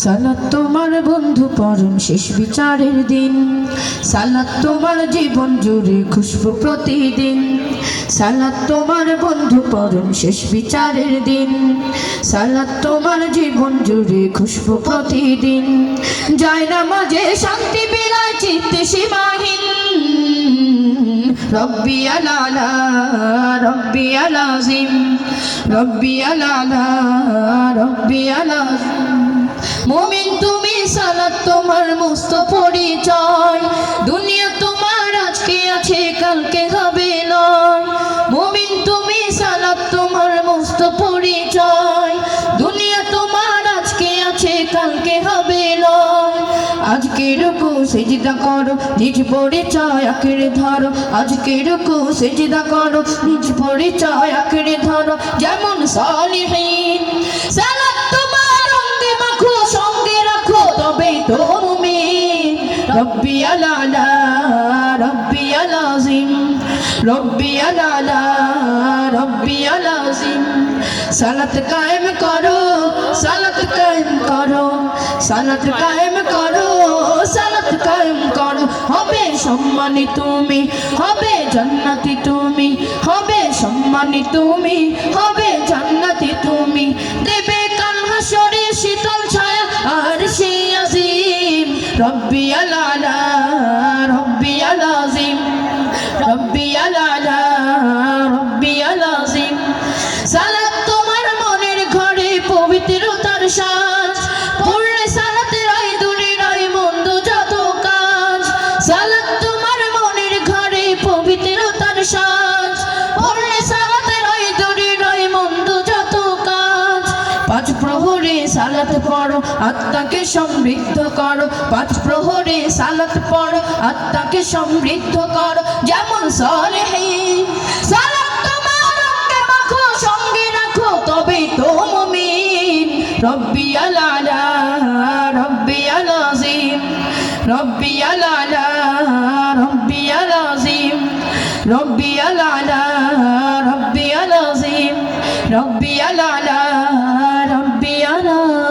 সালাত তোমার বন্ধু পরম শেষ বিচারের দিন, সালাত তোমার জীবন জুড়ে খুশবু প্রতিদিন। সালাত তোমার বন্ধু পরম শেষ বিচারের দিন, সালাত তোমার জীবন জুড়ে খুশবু প্রতিদিন। যায় নামাজে শান্তি বিলায় চিত্তে সীমাহীন, রব্বি আলালা রব্বি আলাজিম, রব্বি আলালা রব্বি আলাজিম। মুমিন তুমি সালাত তোমার মস্ত পরিচয়, দুনিয়া তোমার আজকে আছে কালকে হবে নয়। মুমিন তুমি সালাত তোমার মস্ত পরিচয়, দুনিয়া তোমার আজকে আছে কালকে হবে নয়। আজকে রুকু সিজদা করো নিজ পরিচয় আঁকড়ে ধরো, আজকে রুকু সিজদা করো নিজ পরিচয় আঁকড়ে ধরো। যেমন সালিহিন সালাত তোমার অঙ্গে মাখো সঙ্গে রাখো তবেই তো মুমিন। রব্বি আলালা রব্বি আলাজিম, রব্বি আলালা রব্বি আলাজিম। সালাত কায়েম করো সালাত কায়েম করো, সালাত কায়েম করো সালাত কায়েম করো। হবে সম্মানী তুমি, হবে জান্নাতি তুমি, হবে সম্মানী তুমি, হবে জান্নাতি তুমি। দেবে কাল হাসরে শীতল ছায়া আরশে আজিম। রব্বি আলালা রব্বি আলাজিম, রব্বি আলালা রব্বি আলাজিম। সালাত তোমার মনের ঘরে পবিত্রতার সাজ, পড়লে সালাতে রায় দূরে রায় মন্দ যত কাজ। সালাত তোমার মনের ঘরে পবিত্রতার সাজ, পড়লে সালাতে রায় দূরে রায় মন্দ যত কাজ। পাঁচ প্রহরে সালাত পড়ো আত্মাকে সমৃদ্ধ করো, পাঁচ প্রহরে সালাত পড়ো আত্মাকে সমৃদ্ধ করো। যেমন সালেহীন সালাত তোমার অঙ্গে মাখো সঙ্গে রাখো তবেই তো মুমিন। রব্বি আলালা রব্বি আলাজিম, রব্বি আলালা রব্বি আলাজিম, রব্বি আলালা রব্বি আলাজিম, রব্বি আলালা রব্বি আলাজিম।